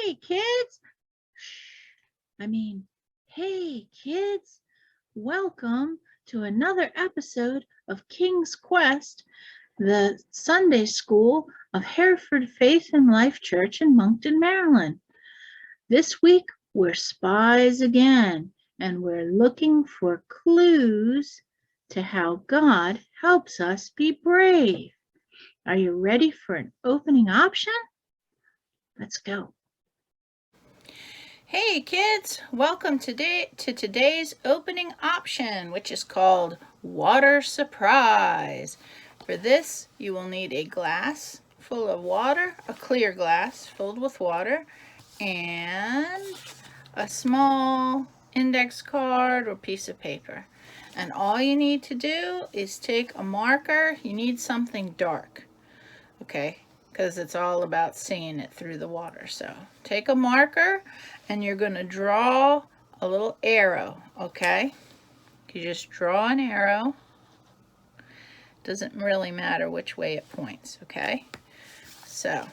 Hey, kids. Hey, kids. Welcome to another episode of King's Quest, the Sunday School of Hereford Faith and Life Church in Monkton, Maryland. This week, we're spies again, and we're looking for clues to how God helps us be brave. Are you ready for an opening option? Let's go. Hey kids, welcome to today's opening option, which is called Water Surprise. For this, you will need a glass full of water, a clear glass filled with water, and a small index card or piece of paper. And all you need to do is take a marker. You need something dark, okay? Because it's all about seeing it through the water. So take a marker and you're going to draw a little arrow, okay? You just draw an arrow. Doesn't really matter which way it points, okay? So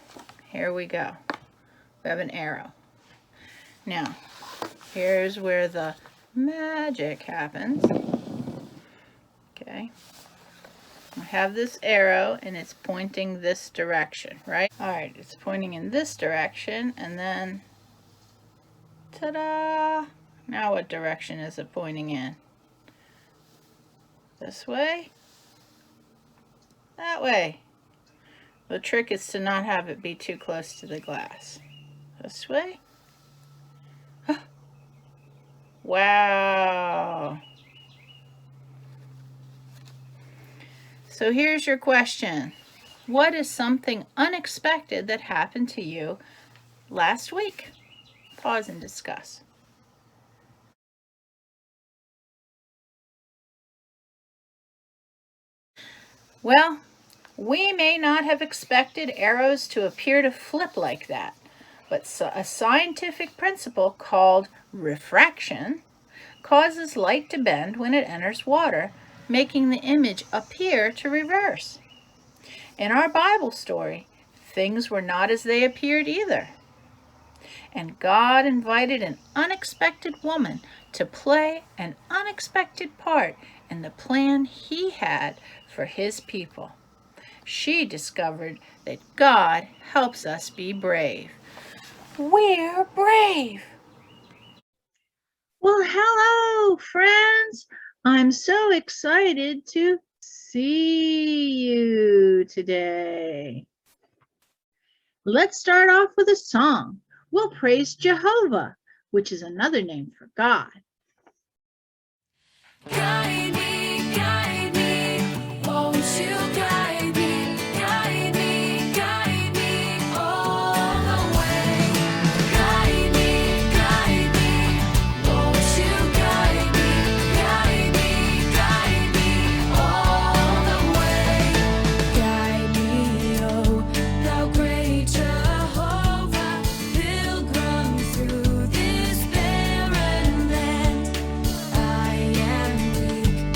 here we go. We have an arrow. Now, here's where the magic happens. Okay. I have this arrow and it's pointing this direction, right? All right, it's pointing in this direction and then, ta-da! Now what direction is it pointing in? This way? That way. The trick is to not have it be too close to the glass. This way? Wow! So here's your question. What is something unexpected that happened to you last week? Pause and discuss. Well, we may not have expected arrows to appear to flip like that, but a scientific principle called refraction causes light to bend when it enters water, making the image appear to reverse. In our Bible story, things were not as they appeared either. And God invited an unexpected woman to play an unexpected part in the plan He had for His people. She discovered that God helps us be brave. We're brave. Well, hello, friends. I'm so excited to see you today. Let's start off with a song. We'll praise Jehovah, which is another name for God. Guide me, won't you guide me all the way. Guide me, won't you guide me all the way. Guide me, oh, thou great Jehovah, pilgrim through this barren land. I am weak,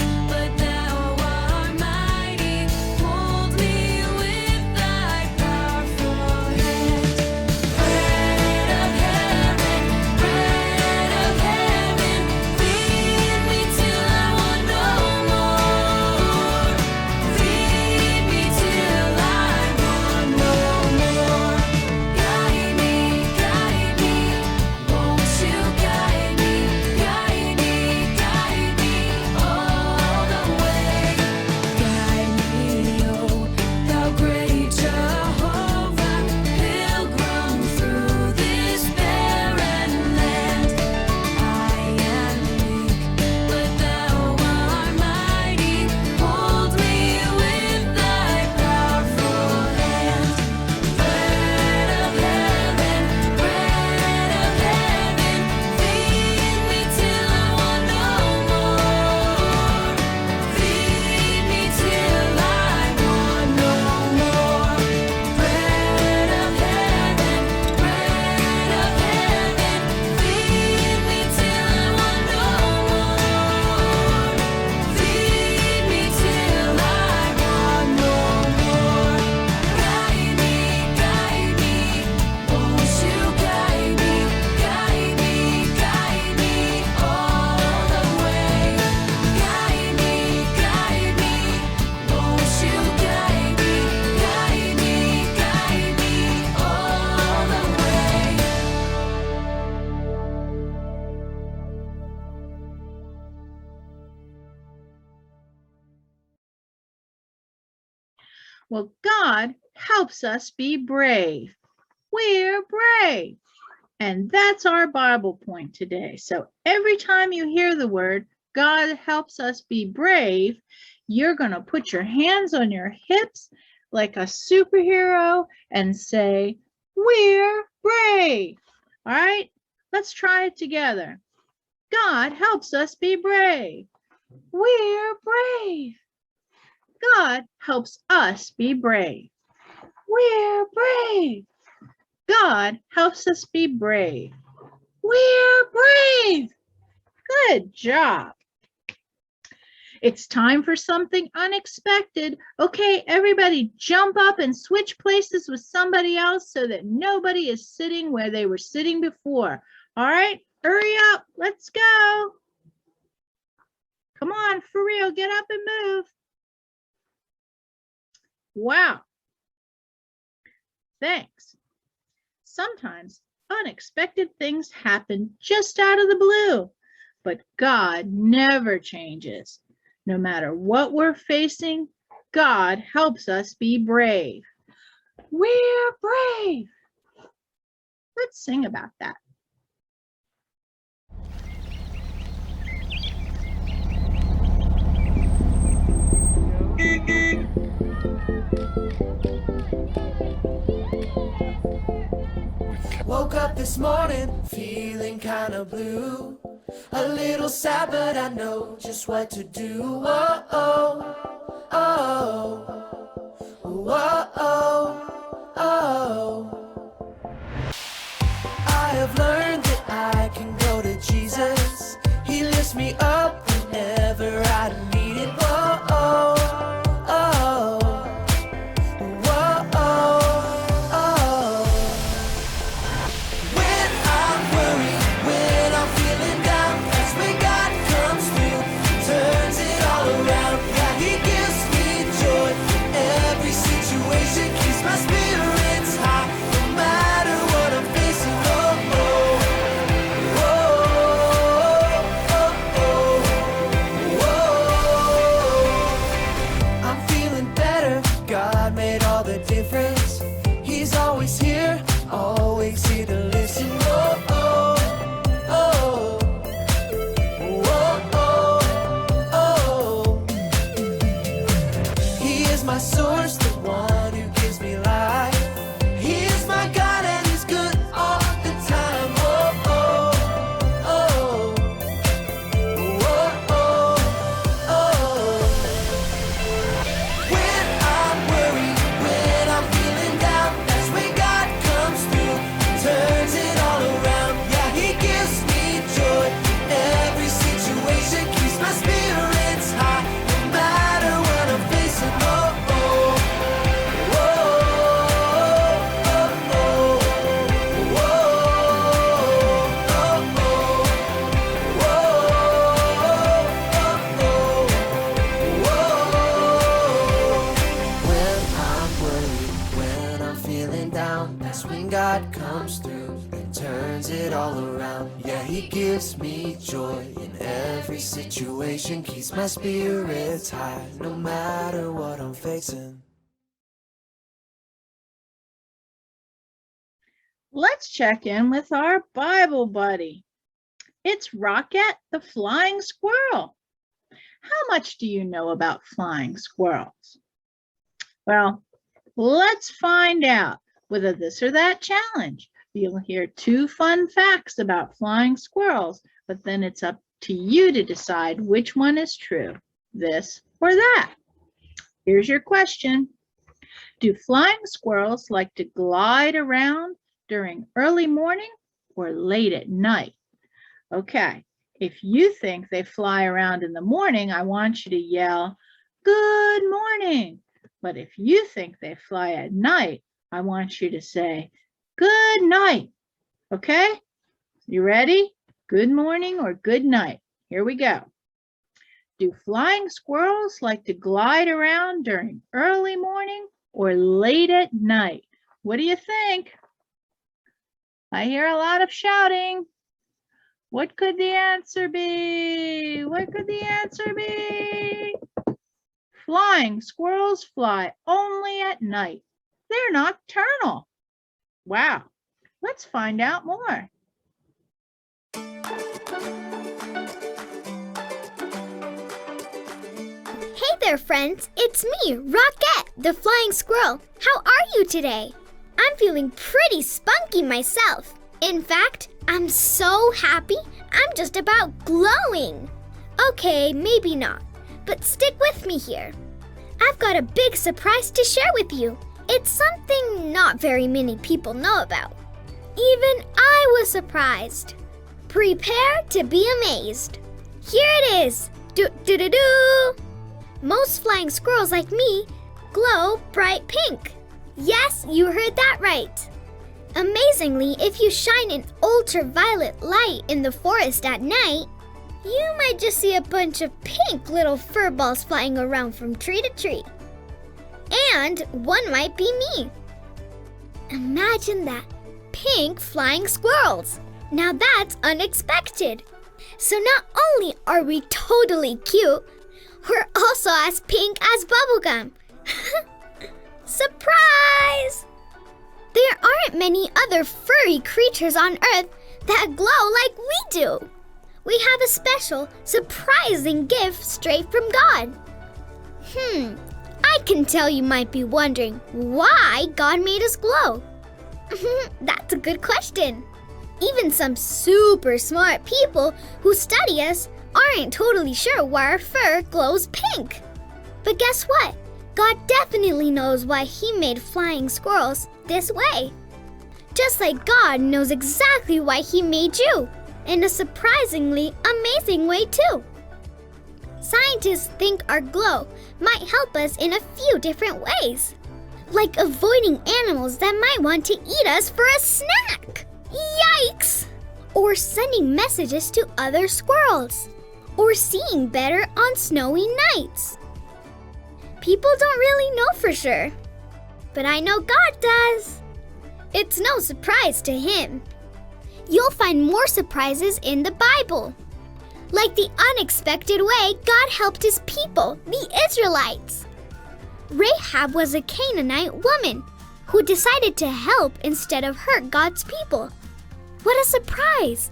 Well, God helps us be brave. We're brave. And that's our Bible point today. So every time you hear the word, God helps us be brave, you're going to put your hands on your hips like a superhero and say, we're brave. All right, let's try it together. God helps us be brave. We're brave. God helps us be brave. We're brave. God helps us be brave. We're brave. Good job. It's time for something unexpected. Okay, everybody jump up and switch places with somebody else so that nobody is sitting where they were sitting before. All right, hurry up. Let's go. Come on, for real, get up and move. Wow. Thanks. Sometimes unexpected things happen just out of the blue, but God never changes. No matter what we're facing, God helps us be brave. We're brave. Let's sing about that. Woke up this morning feeling kinda blue. A little sad, but I know just what to do. Whoa, oh, oh, whoa, oh, oh. I have learned that I can go to Jesus. He lifts me up whenever I need it. Whoa, oh, oh, whoa, oh, oh. When I'm worried, when I'm feeling down, that's when God comes through, turns it all around. Yeah, He gives me joy in every situation, keeps my spirits high, no matter what I'm facing. Oh, oh, oh, oh, oh, oh. I'm feeling better, God made all the difference. He's always here to listen. Oh, oh, oh, oh, oh, oh. He is my source, the one who gives me life. He is my God and He's good all the time. Oh, oh, oh, oh, oh, oh. When I'm worried, when I'm feeling down, that's when God comes through, turns it all around. Yeah, He gives me joy in every situation, keeps my spirits high, no matter what I'm facing. Oh, oh, oh, oh, oh, when I'm worried, when I'm feeling down, that's when God comes through and turns it all around. Yeah, He gives me joy in every situation, keeps my spirits high, no matter what I'm facing. Let's check in with our Bible buddy. It's Rocket the flying squirrel. How much do you know about flying squirrels? Well, let's find out with a this or that challenge. You'll hear 2 fun facts about flying squirrels, but then it's up to you to decide which one is true, this or that. Here's your question. Do flying squirrels like to glide around during early morning or late at night? Okay, if you think they fly around in the morning, I want you to yell, "Good morning." But if you think they fly at night, I want you to say, "Good night." Okay, you ready? Good morning or good night. Here we go. Do flying squirrels like to glide around during early morning or late at night? What do you think? I hear a lot of shouting. What could the answer be? What could the answer be? Flying squirrels fly only at night. They're nocturnal. Wow. Let's find out more. Hey there, friends. It's me, Rockette, the flying squirrel. How are you today? I'm feeling pretty spunky myself. In fact, I'm so happy, I'm just about glowing. Okay, maybe not, but stick with me here. I've got a big surprise to share with you. It's something not very many people know about. Even I was surprised. Prepare to be amazed. Here it is. Do-do-do-do. Most flying squirrels like me glow bright pink. Yes, you heard that right. Amazingly, if you shine an ultraviolet light in the forest at night, you might just see a bunch of pink little fur balls flying around from tree to tree. And one might be me. Imagine that. Pink flying squirrels. Now that's unexpected. So not only are we totally cute, we're also as pink as bubblegum. Surprise! There aren't many other furry creatures on Earth that glow like we do. We have a special, surprising gift straight from God. I can tell you might be wondering why God made us glow. That's a good question. Even some super smart people who study us aren't totally sure why our fur glows pink. But guess what? God definitely knows why He made flying squirrels this way. Just like God knows exactly why He made you, in a surprisingly amazing way too. Scientists think our glow might help us in a few different ways, like avoiding animals that might want to eat us for a snack. Yikes! Or sending messages to other squirrels, or seeing better on snowy nights. People don't really know for sure, but I know God does. It's no surprise to Him. You'll find more surprises in the Bible, like the unexpected way God helped His people, the Israelites. Rahab was a Canaanite woman who decided to help instead of hurt God's people. What a surprise!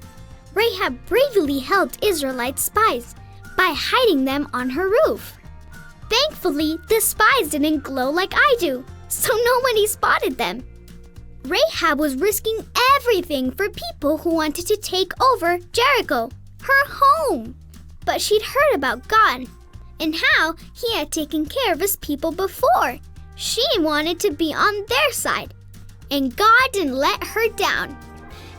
Rahab bravely helped Israelite spies by hiding them on her roof. Thankfully, the spies didn't glow like I do, so nobody spotted them. Rahab was risking everything for people who wanted to take over Jericho, her home. But she'd heard about God and how He had taken care of His people before. She wanted to be on their side, and God didn't let her down.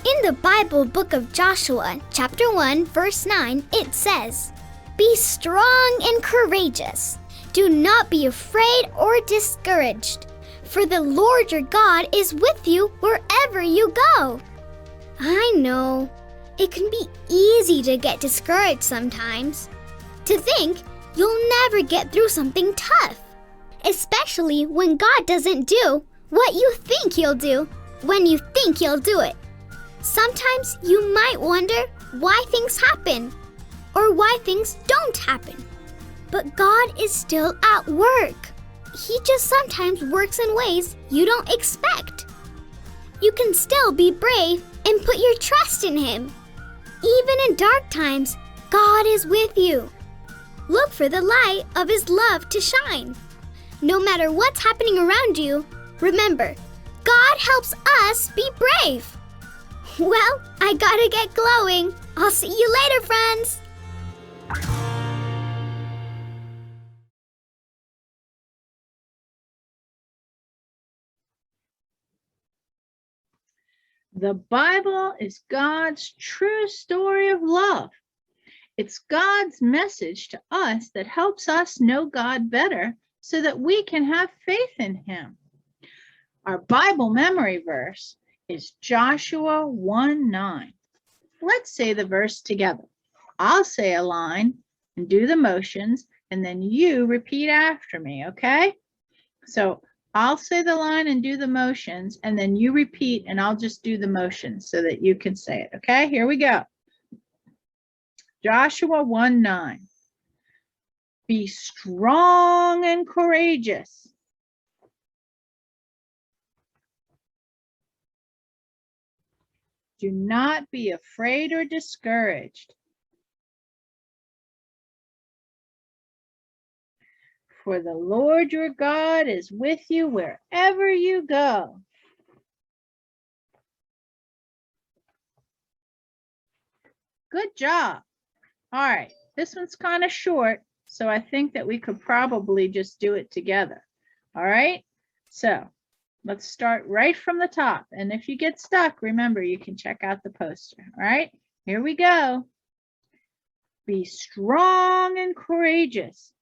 In the Bible book of Joshua, chapter 1, verse 9, it says, "Be strong and courageous. Do not be afraid or discouraged, for the Lord your God is with you wherever you go." I know, it can be easy to get discouraged sometimes, to think you'll never get through something tough, especially when God doesn't do what you think He'll do when you think He'll do it. Sometimes you might wonder why things happen or why things don't happen. But God is still at work. He just sometimes works in ways you don't expect. You can still be brave and put your trust in Him. Even in dark times, God is with you. Look for the light of His love to shine. No matter what's happening around you, remember, God helps us be brave. Well, I gotta get glowing. I'll see you later, friends. The Bible is God's true story of love. It's God's message to us that helps us know God better so that we can have faith in Him. Our Bible memory verse is Joshua 1:9. Let's say the verse together. I'll say a line and do the motions, and then you repeat after me, okay? So I'll say the line and do the motions, and then you repeat, and I'll just do the motions so that you can say it, okay? Here we go. Joshua 1:9. Be strong and courageous. Do not be afraid or discouraged. For the Lord your God is with you wherever you go. Good job. All right, this one's kind of short, so I think that we could probably just do it together. All right, so let's start right from the top. And if you get stuck, remember, you can check out the poster. All right, here we go. Be strong and courageous.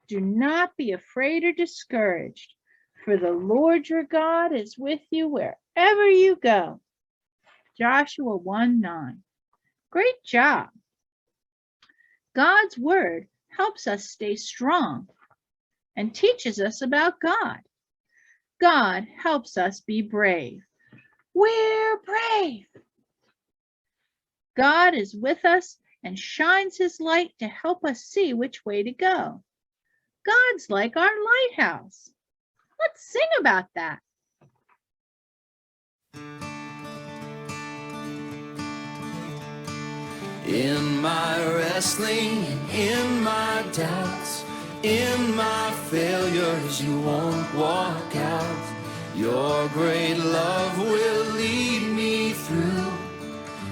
Do not be afraid or discouraged, for the Lord your God is with you wherever you go. Joshua 1:9. Great job. God's word helps us stay strong and teaches us about God. God helps us be brave. We're brave. God is with us and shines his light to help us see which way to go. God's like our lighthouse. Let's sing about that. In my wrestling, in my doubts, in my failures, you won't walk out. Your great love will lead me through.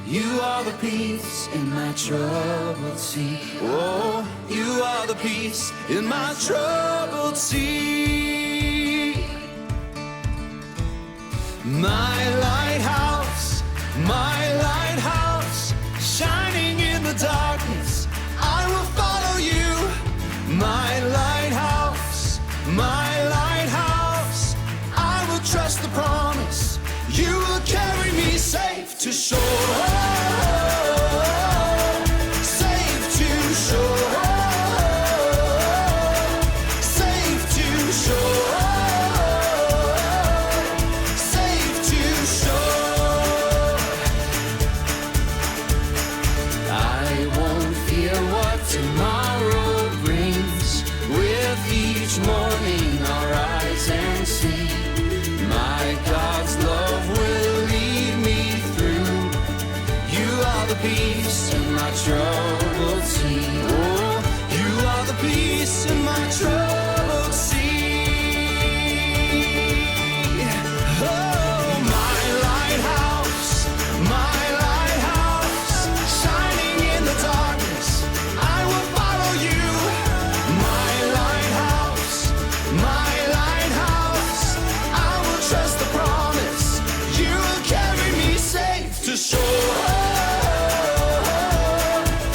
You are the peace in my troubled sea. Oh, you are the peace in my troubled sea. My lighthouse, shining in the darkness, I will follow you. My lighthouse, I will trust the promise. You will carry me safe to shore. Safe to shore. Safe to shore. Safe to shore. I won't fear what tomorrow brings. With each morning I'll rise and see. My God's love will lead me through. You are the peace in my troubled sea. Oh, you are the peace in my troubled sea. Oh, my lighthouse, shining in the darkness, I will follow you. My lighthouse, I will trust the promise. You will carry me safe to shore.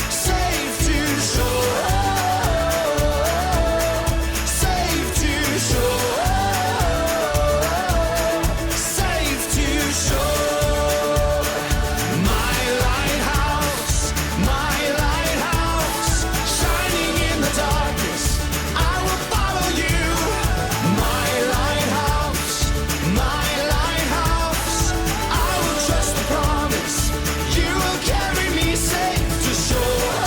Safe to shore. Safe to shore. Safe to shore. My lighthouse, shining in the darkness, I will follow you. My lighthouse, I will trust the promise. You will carry me safe to shore.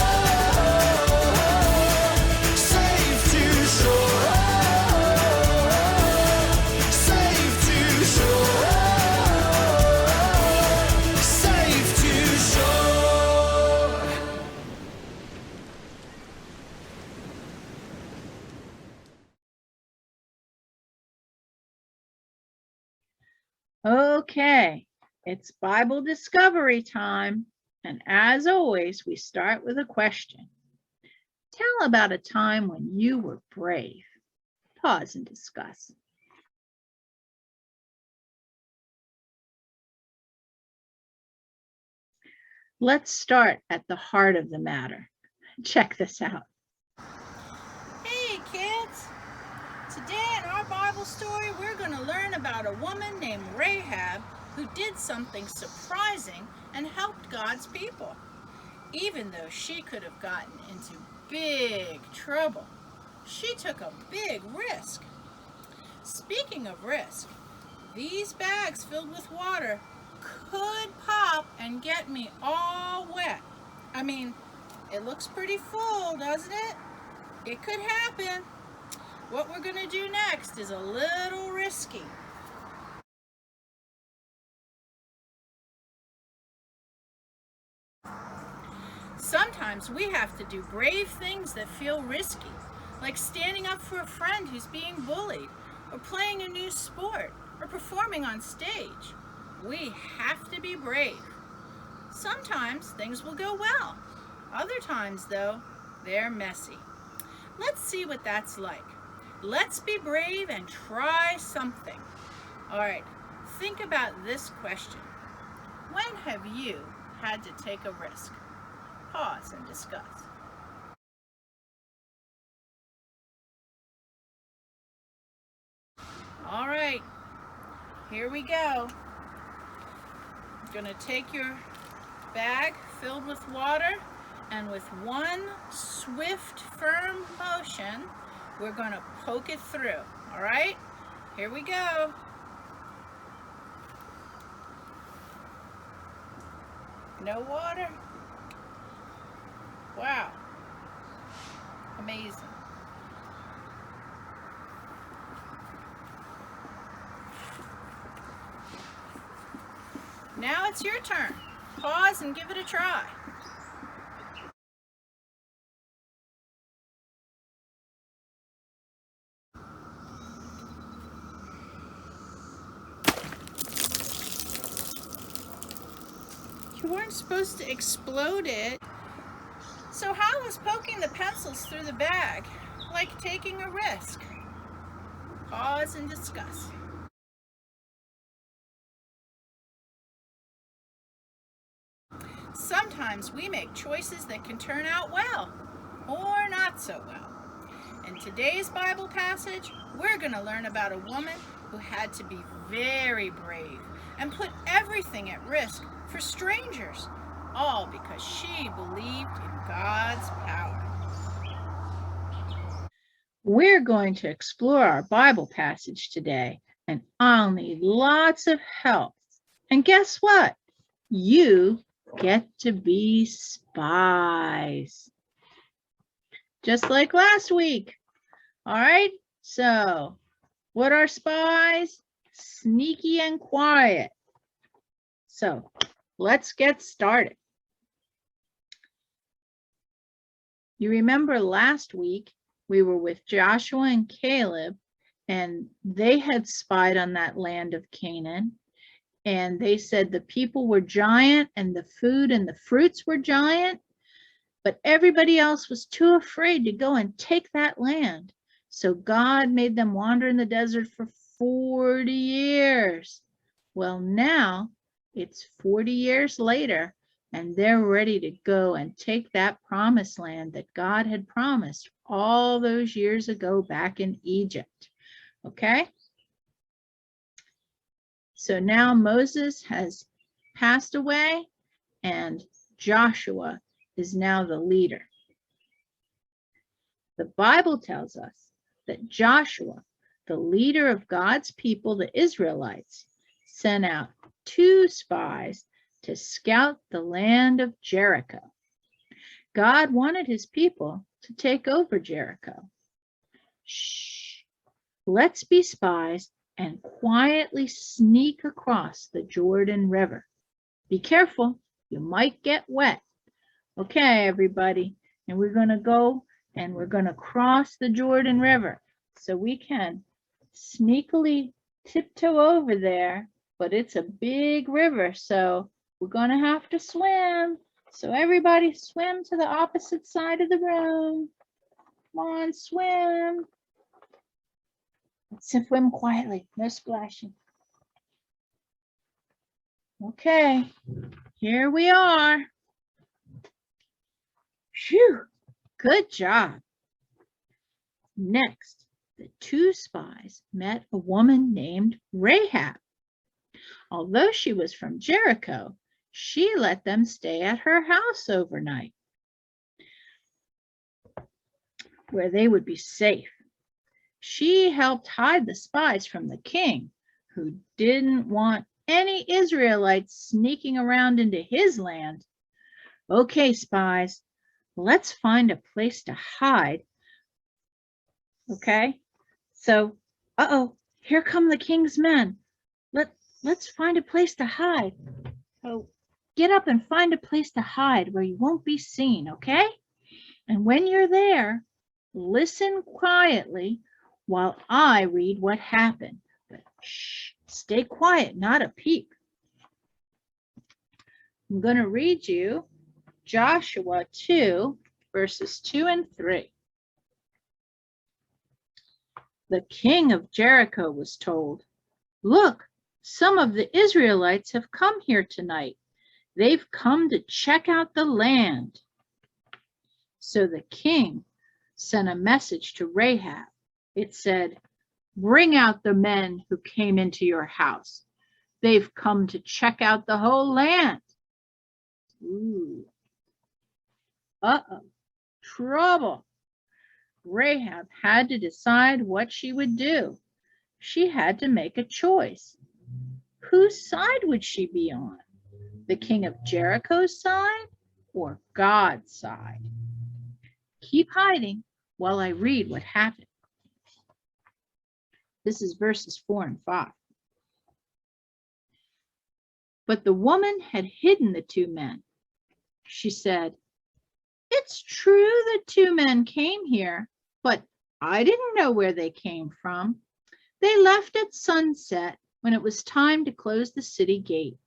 Safe to shore. Safe to shore. Safe to shore. Okay, it's Bible discovery time. And as always, we start with a question. Tell about a time when you were brave. Pause and discuss. Let's start at the heart of the matter. Check this out. Hey kids! Today in our Bible story, we're going to learn about a woman named Rahab who did something surprising and helped God's people, even though she could have gotten into big trouble. She took a big risk. Speaking of risk, these bags filled with water could pop and get me all wet. I mean, it looks pretty full, doesn't it? It could happen. What we're going to do next is a little risky. Sometimes we have to do brave things that feel risky, like standing up for a friend who's being bullied, or playing a new sport, or performing on stage. We have to be brave. Sometimes things will go well. Other times, though, they're messy. Let's see what that's like. Let's be brave and try something. All right, think about this question. When have you had to take a risk? Pause and discuss. All right, here we go. You're going to take your bag filled with water, and with one swift, firm motion, we're going to poke it through. All right, here we go. No water. Wow. Amazing. Now it's your turn. Pause and give it a try. You weren't supposed to explode it. So how was poking the pencils through the bag like taking a risk? Pause and discuss. Sometimes we make choices that can turn out well or not so well. In today's Bible passage, we're going to learn about a woman who had to be very brave and put everything at risk for strangers, all because she believed in God's power. We're going to explore our Bible passage today, and I'll need lots of help. And guess what? You get to be spies. Just like last week. All right, so what are spies? Sneaky and quiet. So let's get started. You remember last week we were with Joshua and Caleb, and they had spied on that land of Canaan. And they said the people were giant and the food and the fruits were giant, but everybody else was too afraid to go and take that land. So God made them wander in the desert for 40 years. Well, now it's 40 years later, and they're ready to go and take that promised land that God had promised all those years ago back in Egypt. Okay? So now Moses has passed away, and Joshua is now the leader. The Bible tells us that Joshua, the leader of God's people, the Israelites, sent out 2 spies to scout the land of Jericho. God wanted his people to take over Jericho. Shh, let's be spies and quietly sneak across the Jordan River. Be careful, you might get wet. Okay, everybody, and we're going to go and we're going to cross the Jordan River. So we can sneakily tiptoe over there, but it's a big river, so we're going to have to swim. So everybody swim to the opposite side of the room. Come on, swim. Let's swim quietly, no splashing. Okay, here we are. Phew, good job. Next, the 2 spies met a woman named Rahab. Although she was from Jericho, she let them stay at her house overnight, where they would be safe. She helped hide the spies from the king, who didn't want any Israelites sneaking around into his land. Okay, spies, let's find a place to hide Okay, so, here come the king's men. Let's find a place to hide. So get up and find a place to hide where you won't be seen, okay? And when you're there, listen quietly while I read what happened. But shh, stay quiet, not a peep. I'm going to read you Joshua 2, verses 2 and 3. The king of Jericho was told, "Look, some of the Israelites have come here tonight. They've come to check out the land." So the king sent a message to Rahab. It said, "Bring out the men who came into your house. They've come to check out the whole land." Ooh. Trouble. Rahab had to decide what she would do. She had to make a choice. Whose side would she be on? The king of Jericho's side or God's side? Keep hiding while I read what happened. This is verses 4 and 5. But the woman had hidden the two men. She said, "It's true that two men came here, but I didn't know where they came from. They left at sunset when it was time to close the city gate.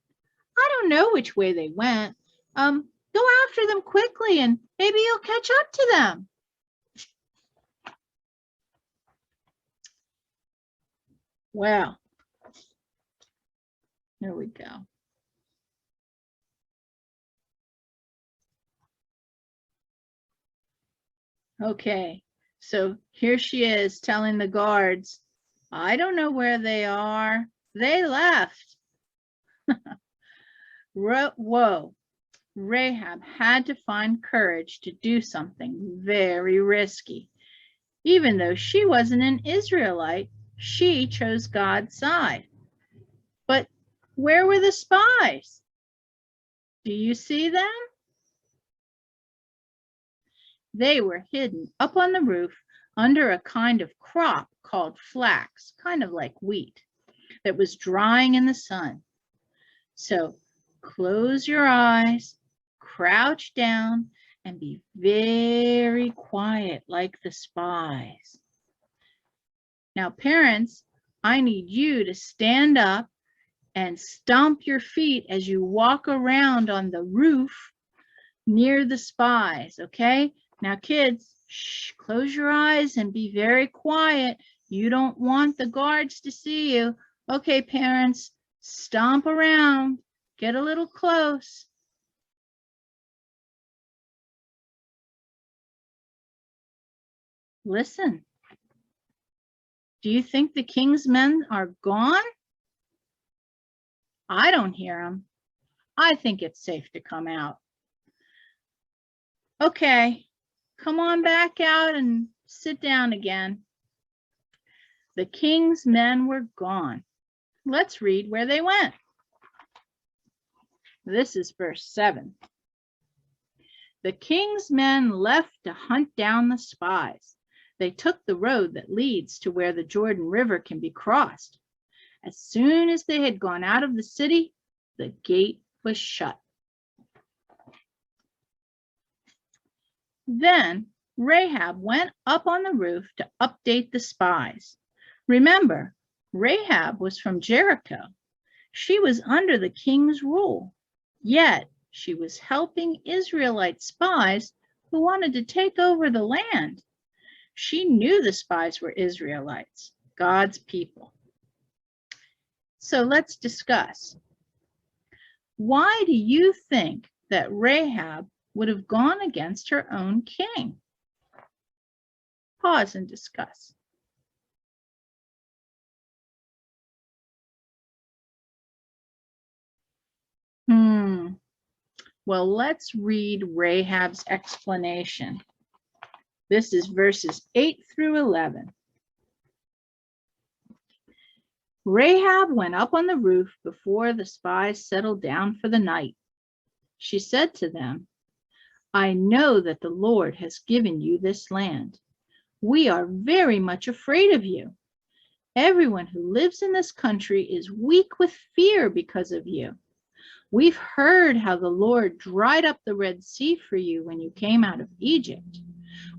I don't know which way they went. Go after them quickly and maybe you'll catch up to them." Well, here we go. Okay, so here she is telling the guards, "I don't know where they are. They left." Whoa. Rahab had to find courage to do something very risky. Even though she wasn't an Israelite, she chose God's side. But where were the spies? Do you see them? They were hidden up on the roof under a kind of crop called flax, kind of like wheat, that was drying in the sun. So close your eyes, crouch down, and be very quiet like the spies. Now, parents, I need you to stand up and stomp your feet as you walk around on the roof near the spies, okay? Now, kids, shh, close your eyes and be very quiet. You don't want the guards to see you. Okay, parents, stomp around. Get a little close. Listen. Do you think the king's men are gone? I don't hear them. I think it's safe to come out. Okay, come on back out and sit down again. The king's men were gone. Let's read where they went. This is verse 7. The king's men left to hunt down the spies. They took the road that leads to where the Jordan River can be crossed. As soon as they had gone out of the city, the gate was shut. Then Rahab went up on the roof to update the spies. Remember, Rahab was from Jericho. She was under the king's rule, yet she was helping Israelite spies who wanted to take over the land. She knew the spies were Israelites, God's people. So let's discuss. Why do you think that Rahab would have gone against her own king? Pause and discuss. Well, let's read Rahab's explanation. This is verses 8 through 11. Rahab went up on the roof before the spies settled down for the night. She said to them, "I know that the Lord has given you this land. We are very much afraid of you. Everyone who lives in this country is weak with fear because of you. We've heard how the Lord dried up the Red Sea for you when you came out of Egypt.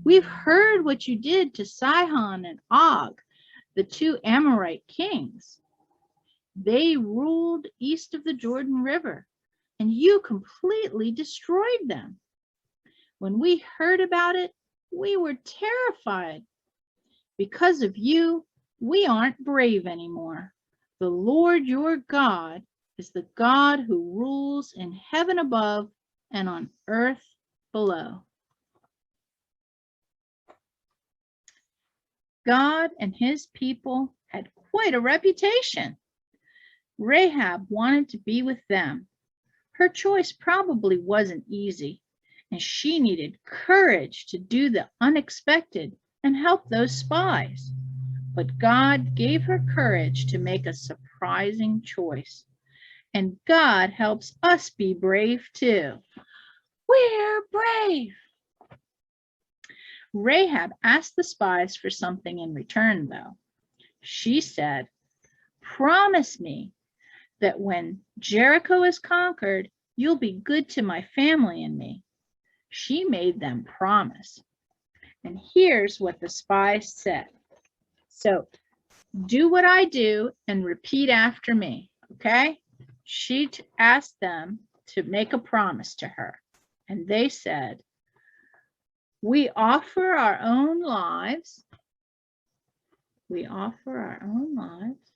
We've heard what you did to Sihon and Og, the two Amorite kings. They ruled east of the Jordan River, and you completely destroyed them. When we heard about it, we were terrified. Because of you, we aren't brave anymore. The Lord your God is the God who rules in heaven above and on earth below. God and his people had quite a reputation. Rahab wanted to be with them. Her choice probably wasn't easy, and she needed courage to do the unexpected and help those spies. But God gave her courage to make a surprising choice. And God helps us be brave too. We're brave. Rahab asked the spies for something in return, though. She said, "Promise me that when Jericho is conquered, you'll be good to my family and me." She made them promise. And here's what the spies said. So do what I do and repeat after me, okay? She asked them to make a promise to her. And they said, "We offer our own lives. We offer our own lives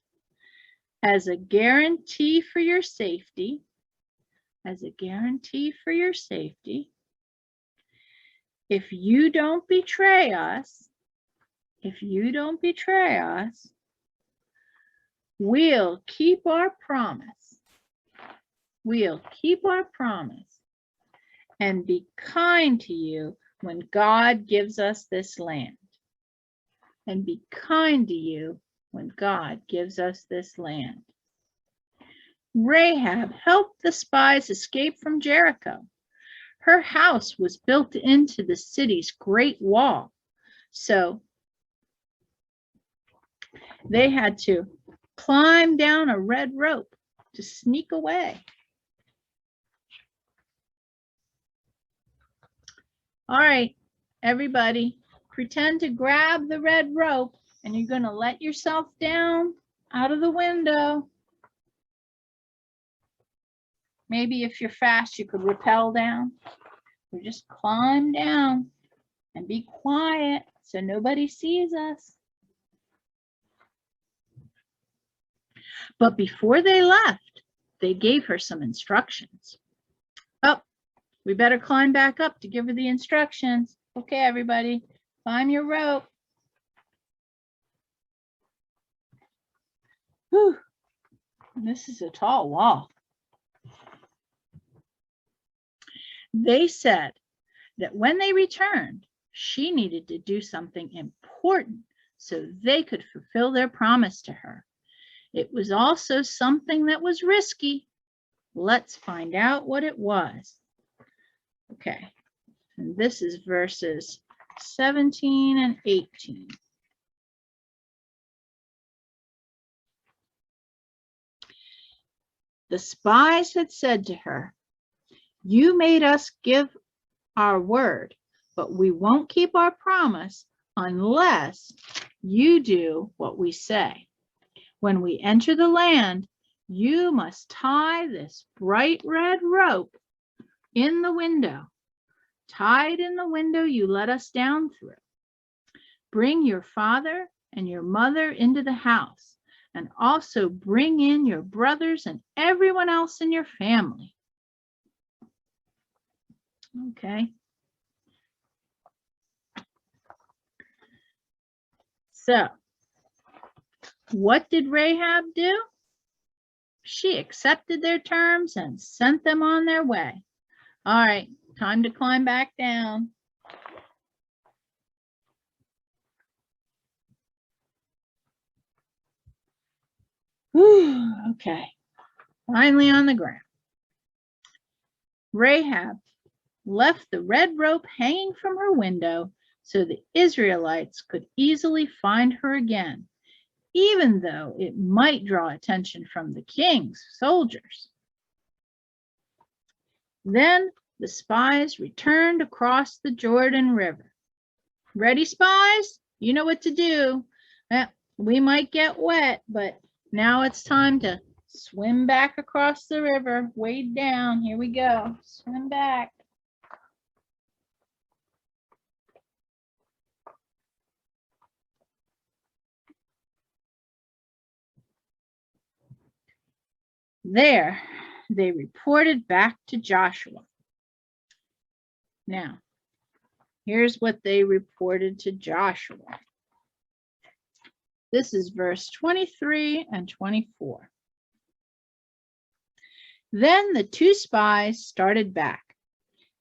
as a guarantee for your safety, as a guarantee for your safety. If you don't betray us, we'll keep our promise. We'll keep our promise and be kind to you when God gives us this land." And be kind to you when God gives us this land. Rahab helped the spies escape from Jericho. Her house was built into the city's great wall, so they had to climb down a red rope to sneak away. All right, everybody, pretend to grab the red rope, and you're going to let yourself down out of the window. Maybe if you're fast, you could rappel down, or just climb down and be quiet so nobody sees us. But before they left, they gave her some instructions. Oh, we better climb back up to give her the instructions. Okay, everybody, climb your rope. Whew. This is a tall wall. They said that when they returned, she needed to do something important so they could fulfill their promise to her. It was also something that was risky. Let's find out what it was. Okay, and this is verses 17 and 18. The spies had said to her, "You made us give our word, but we won't keep our promise unless you do what we say. When we enter the land, you must tie this bright red rope in the window. Tied in the window you let us down through. Bring your father and your mother into the house, and also bring in your brothers and everyone else in your family." Okay. So, what did Rahab do? She accepted their terms and sent them on their way. All right, time to climb back down. Whew, okay, finally on the ground. Rahab left the red rope hanging from her window so the Israelites could easily find her again, even though it might draw attention from the king's soldiers. Then the spies returned across the Jordan River. Ready, spies? You know what to do. We might get wet, but now it's time to swim back across the river, wade down. Here we go. Swim back. There, they reported back to Joshua. Now, here's what they reported to Joshua. This is verse 23 and 24. Then the two spies started back.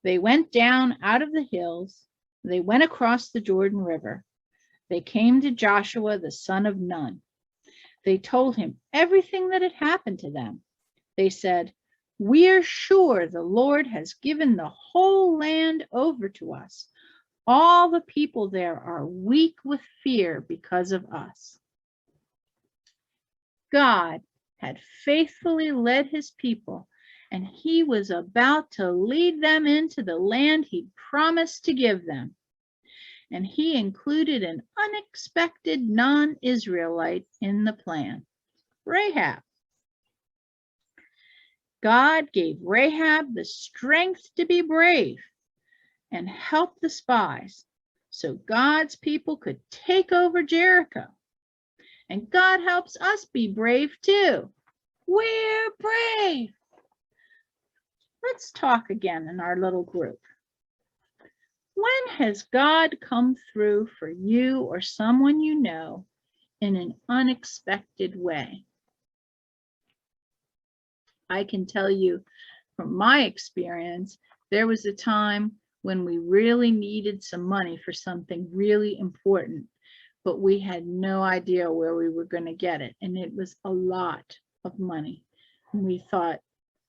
They went down out of the hills. They went across the Jordan River. They came to Joshua, the son of Nun. They told him everything that had happened to them. They said, "We're sure the Lord has given the whole land over to us. All the people there are weak with fear because of us." God had faithfully led his people, and he was about to lead them into the land he promised to give them. And he included an unexpected non-Israelite in the plan, Rahab. God gave Rahab the strength to be brave and help the spies so God's people could take over Jericho. And God helps us be brave too. We're brave. Let's talk again in our little group. When has God come through for you or someone you know in an unexpected way? I can tell you from my experience, there was a time when we really needed some money for something really important, but we had no idea where we were going to get it. And it was a lot of money. And we thought,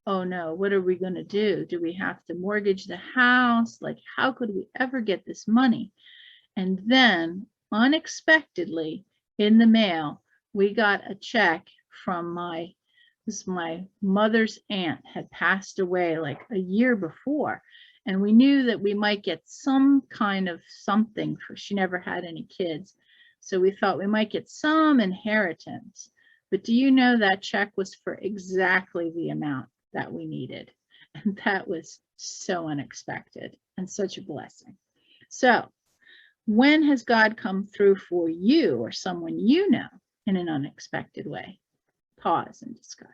oh no, what are we going to do? Do we have to mortgage the house? Like, how could we ever get this money? And then unexpectedly in the mail, we got a check from my mother's aunt had passed away like a year before. And we knew that we might get some kind of something for, she never had any kids. So we thought we might get some inheritance. But do you know that check was for exactly the amount that we needed? And that was so unexpected and such a blessing. So when has God come through for you or someone you know in an unexpected way? Pause and discuss.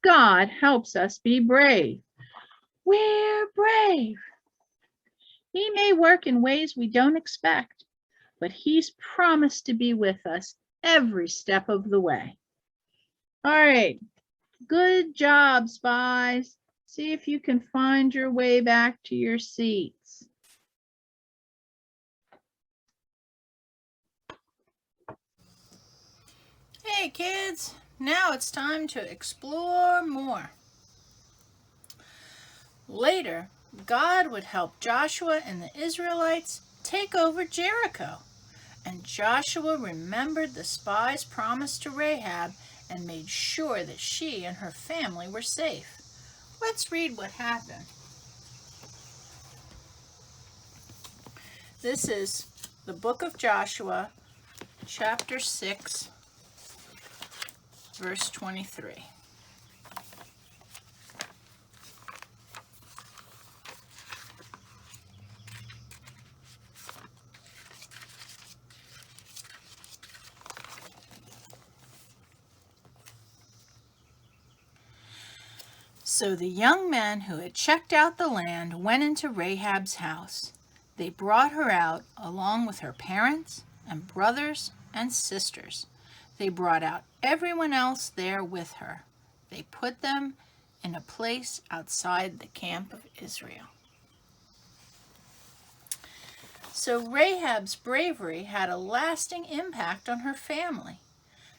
God helps us be brave. We're brave. He may work in ways we don't expect, but he's promised to be with us every step of the way. All right, good job, spies. See if you can find your way back to your seats. Hey kids, now it's time to explore more. Later, God would help Joshua and the Israelites take over Jericho. And Joshua remembered the spies' promise to Rahab and made sure that she and her family were safe. Let's read what happened. This is the book of Joshua, chapter 6, verse 23. So the young men who had checked out the land went into Rahab's house. They brought her out along with her parents and brothers and sisters. They brought out everyone else there with her. They put them in a place outside the camp of Israel. So Rahab's bravery had a lasting impact on her family.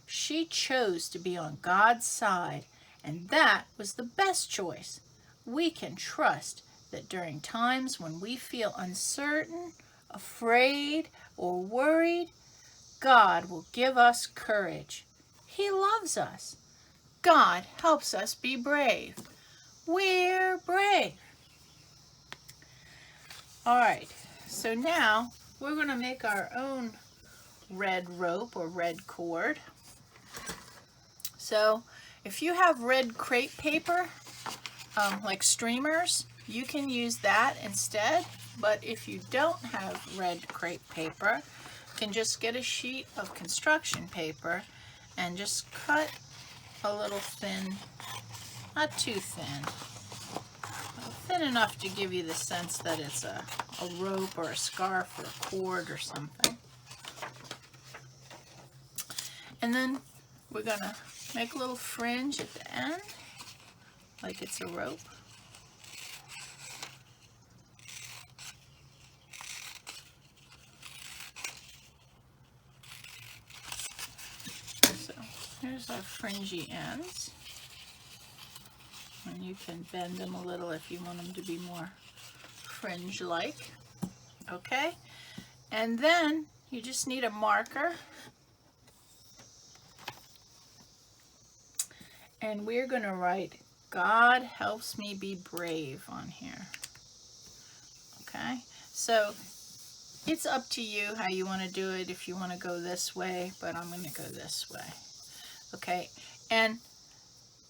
She chose to be on God's side And that was the best choice. We can trust that during times when we feel uncertain, afraid, or worried, God will give us courage. He loves us. God helps us be brave. We're brave. All right, so now we're going to make our own red rope or red cord. So if you have red crepe paper, like streamers, you can use that instead. But if you don't have red crepe paper, you can just get a sheet of construction paper and just cut a little thin, not too thin, thin enough to give you the sense that it's a rope or a scarf or a cord or something. And then we're going to make a little fringe at the end, like it's a rope. So here's our fringy ends. And you can bend them a little if you want them to be more fringe-like. Okay? And then you just need a marker. And we're going to write, God helps me be brave on here. Okay? So it's up to you how you want to do it, if you want to go this way, but I'm going to go this way. Okay? And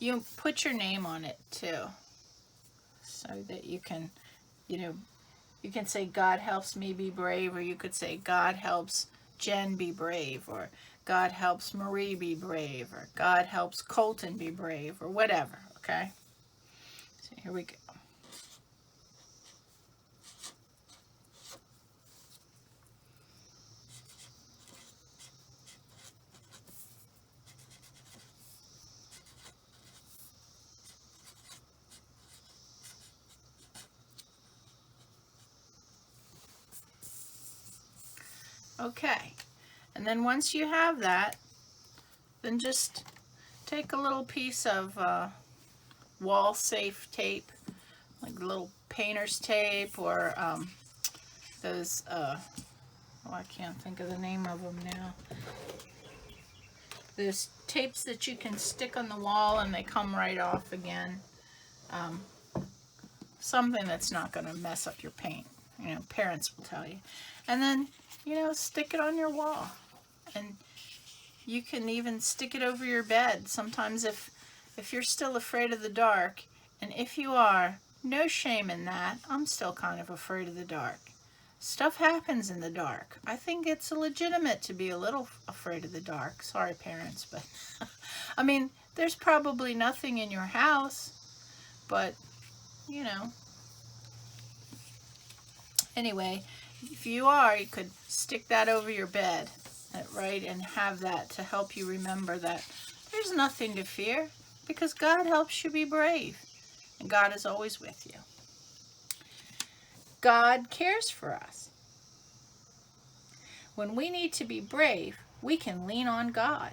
you put your name on it too, so that you can, you can say God helps me be brave, or you could say God helps Jen be brave, or God helps Marie be brave, or God helps Colton be brave, or whatever, okay? So here we go. Okay, and then once you have that, then just take a little piece of wall safe tape, like little painter's tape, or those, oh, I can't think of the name of them now. There's tapes that you can stick on the wall and they come right off again. Something that's not going to mess up your paint. Parents will tell you. And then, stick it on your wall. And you can even stick it over your bed. Sometimes if you're still afraid of the dark, and if you are, no shame in that. I'm still kind of afraid of the dark. Stuff happens in the dark. I think it's legitimate to be a little afraid of the dark. Sorry, parents, but I mean, there's probably nothing in your house, but anyway, if you are, you could stick that over your bed, right, and have that to help you remember that there's nothing to fear, because God helps you be brave, and God is always with you. God cares for us. When we need to be brave, we can lean on God.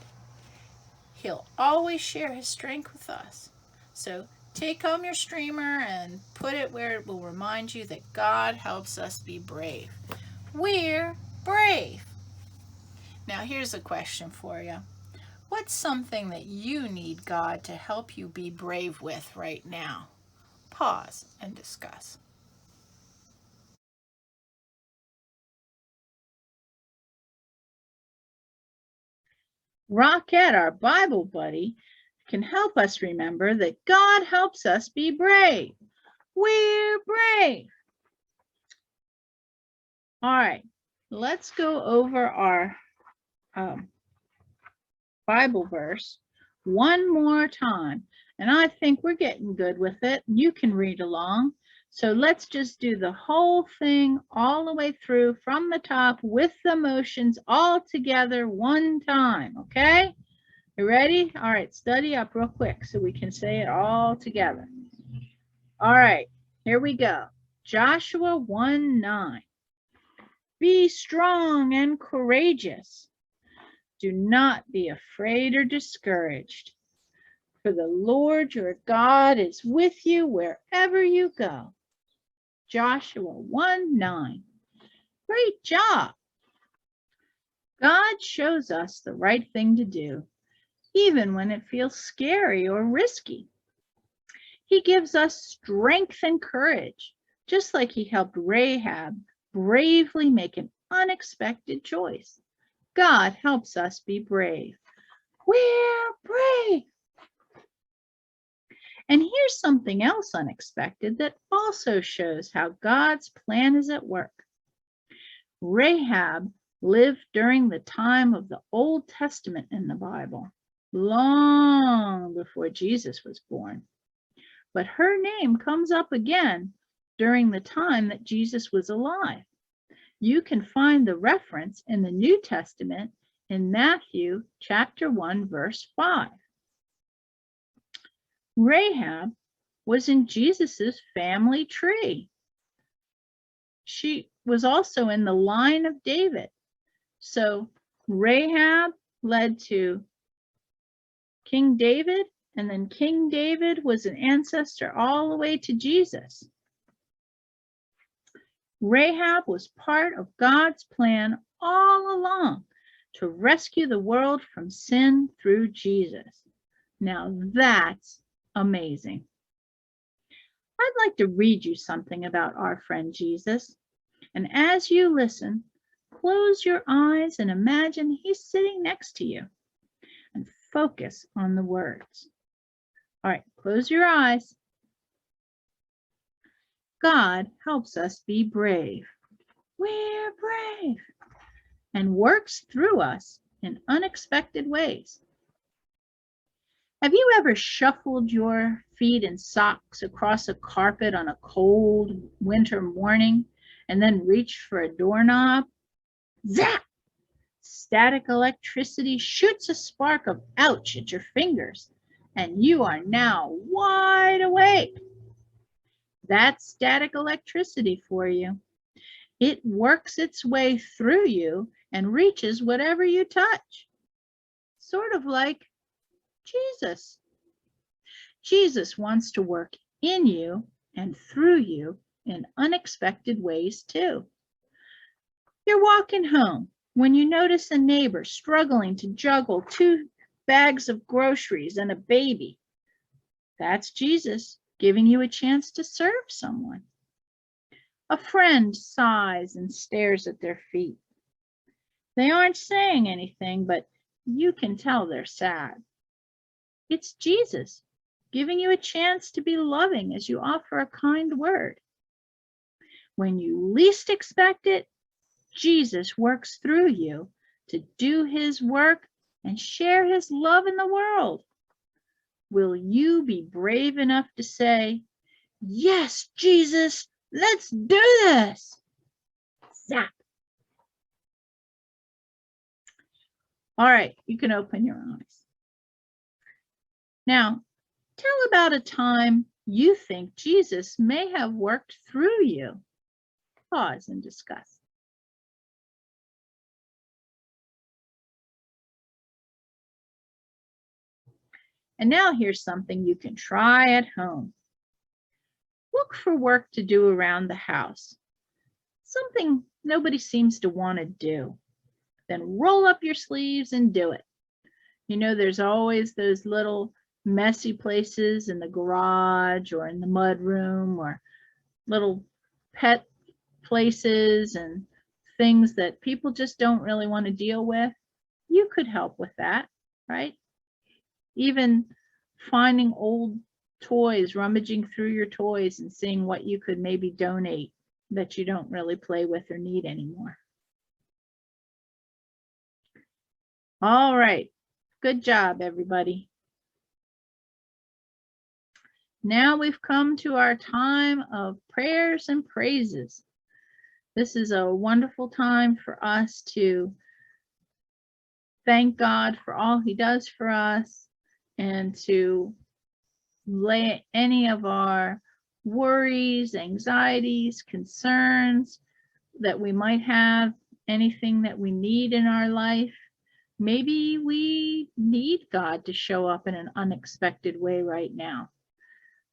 He'll always share his strength with us. So take home your streamer and put it where it will remind you that God helps us be brave. We're brave. Now here's a question for you. What's something that you need God to help you be brave with right now? Pause and discuss. Rockette, our Bible buddy, can help us remember that God helps us be brave. We're brave. All right, let's go over our Bible verse one more time. And I think we're getting good with it. You can read along. So let's just do the whole thing all the way through from the top with the motions all together one time, okay? You ready? All right, study up real quick so we can say it all together. All right, here we go. Joshua 1:9. Be strong and courageous. Do not be afraid or discouraged, For the Lord your God is with you wherever you go. Joshua 1:9. Great job. God shows us the right thing to do, even when it feels scary or risky. He gives us strength and courage, just like he helped Rahab bravely make an unexpected choice. God helps us be brave. We're brave. And here's something else unexpected that also shows how God's plan is at work. Rahab lived during the time of the Old Testament in the Bible, long before Jesus was born. But her name comes up again during the time that Jesus was alive. You can find the reference in the New Testament in Matthew chapter 1, verse 5. Rahab was in Jesus's family tree. She was also in the line of David. So Rahab led to King David, and then King David was an ancestor all the way to Jesus. Rahab was part of God's plan all along to rescue the world from sin through Jesus. Now that's amazing. I'd like to read you something about our friend Jesus. And as you listen, close your eyes and imagine he's sitting next to you and focus on the words. All right, close your eyes. God helps us be brave. We're brave. And works through us in unexpected ways. Have you ever shuffled your feet in socks across a carpet on a cold winter morning and then reached for a doorknob? Zap! Static electricity shoots a spark of ouch at your fingers, and you are now wide awake. That's static electricity for you. It works its way through you and reaches whatever you touch. Sort of like Jesus. Jesus wants to work in you and through you in unexpected ways too. You're walking home when you notice a neighbor struggling to juggle 2 bags of groceries and a baby. That's Jesus giving you a chance to serve someone. A friend sighs and stares at their feet. They aren't saying anything, but you can tell they're sad. It's Jesus giving you a chance to be loving as you offer a kind word. When you least expect it, Jesus works through you to do his work and share his love in the world. Will you be brave enough to say, "Yes, Jesus, let's do this"? Zap. All right, you can open your eyes. Now, tell about a time you think Jesus may have worked through you. Pause and discuss. And now here's something you can try at home. Look for work to do around the house. Something nobody seems to want to do. Then roll up your sleeves and do it. You know, there's always those little messy places in the garage or in the mudroom or little pet places and things that people just don't really want to deal with. You could help with that, right? Even finding old toys, rummaging through your toys and seeing what you could maybe donate that you don't really play with or need anymore. All right. Good job, everybody. Now we've come to our time of prayers and praises. This is a wonderful time for us to thank God for all he does for us and to lay any of our worries, anxieties, concerns that we might have, anything that we need in our life, maybe we need God to show up in an unexpected way right now.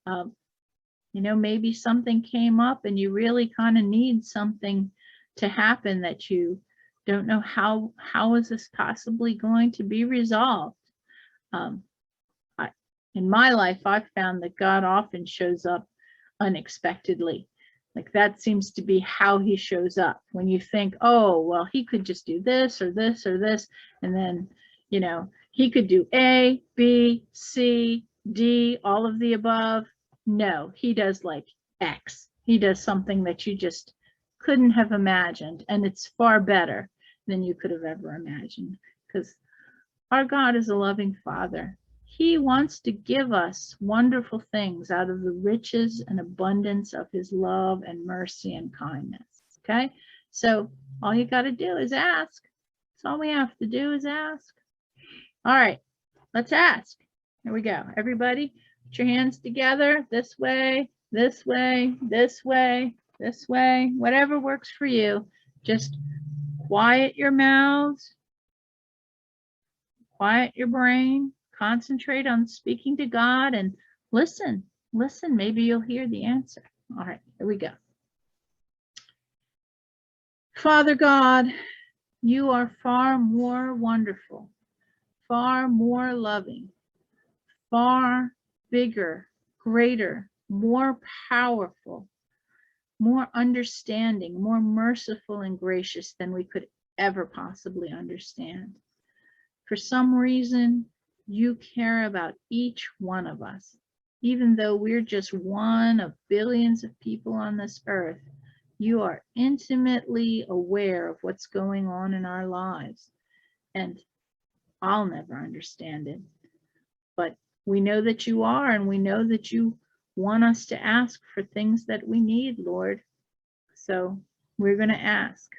You know, maybe something came up and you really kind of need something to happen that you don't know how is this possibly going to be resolved. In my life, I've found that God often shows up unexpectedly. Like that seems to be how he shows up. When you think, oh, well, he could just do this or this or this, and then, you know, he could do A, B, C, D, all of the above. No, he does like X. He does something that you just couldn't have imagined, and it's far better than you could have ever imagined, because our God is a loving Father. He wants to give us wonderful things out of the riches and abundance of his love and mercy and kindness. Okay, so all you got to do is ask. That's all we have to do is ask. All right, let's ask. Here we go. Everybody, put your hands together this way, this way, this way, this way, whatever works for you. Just quiet your mouths, quiet your brain, concentrate on speaking to God and listen. Listen, maybe you'll hear the answer. All right, here we go. Father God, you are far more wonderful, far more loving, far bigger, greater, more powerful, more understanding, more merciful and gracious than we could ever possibly understand. For some reason, you care about each one of us. Even though we're just one of billions of people on this earth, you are intimately aware of what's going on in our lives. And I'll never understand it. But we know that you are, and we know that you want us to ask for things that we need, Lord. So we're going to ask.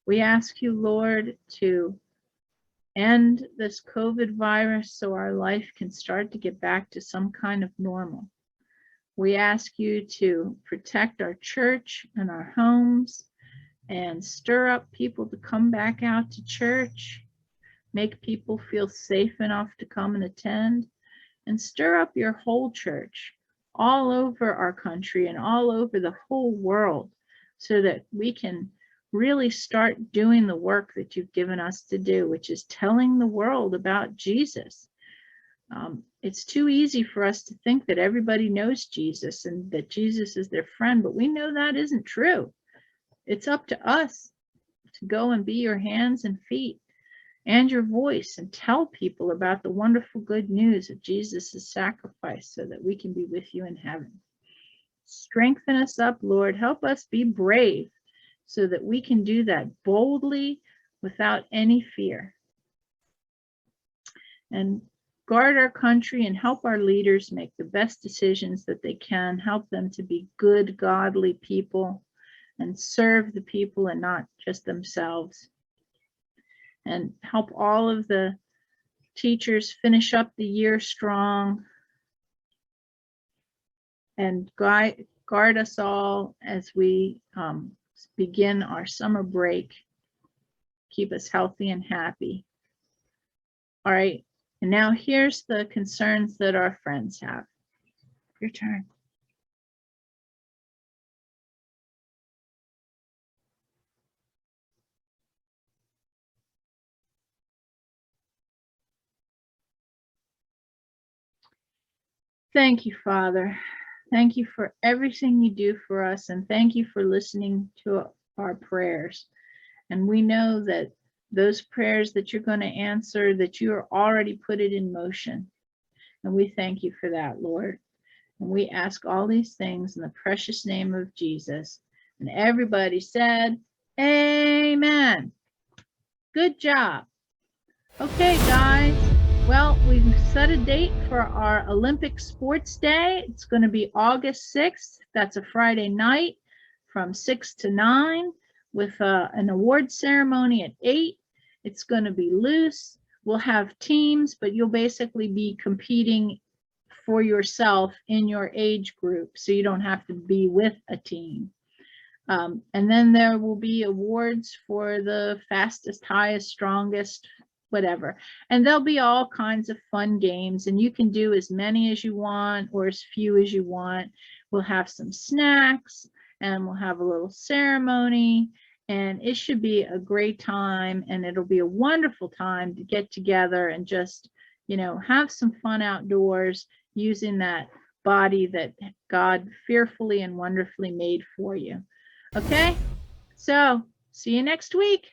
We ask you, Lord, to end this COVID virus so our life can start to get back to some kind of normal. We ask you to protect our church and our homes and stir up people to come back out to church, make people feel safe enough to come and attend, and stir up your whole church all over our country and all over the whole world so that we can really start doing the work that you've given us to do, which is telling the world about Jesus. It's too easy for us to think that everybody knows Jesus and that Jesus is their friend, but we know that isn't true. It's up to us to go and be your hands and feet and your voice and tell people about the wonderful good news of Jesus' sacrifice so that we can be with you in heaven. Strengthen us up, Lord. Help us be brave so that we can do that boldly without any fear. And guard our country and help our leaders make the best decisions that they can. Help them to be good, godly people and serve the people and not just themselves. And help all of the teachers finish up the year strong. And guard us all as we begin our summer break. Keep us healthy and happy. All right, and now here's the concerns that our friends have. Your turn. Thank you, Father. Thank you for everything you do for us, and thank you for listening to our prayers. And we know that those prayers that you're going to answer, that you are already put it in motion. And we thank you for that, Lord. And we ask all these things in the precious name of Jesus. And everybody said, amen. Good job. Okay, guys. Well, we've set a date for our Olympic Sports Day. It's going to be August 6th. That's a Friday night from 6 to 9 with an award ceremony at 8. It's going to be loose. We'll have teams, but you'll basically be competing for yourself in your age group, so you don't have to be with a team. And then there will be awards for the fastest, highest, strongest, whatever. And there'll be all kinds of fun games, and you can do as many as you want or as few as you want. We'll have some snacks, and we'll have a little ceremony, and it should be a great time, and it'll be a wonderful time to get together and just, have some fun outdoors using that body that God fearfully and wonderfully made for you. Okay, so see you next week.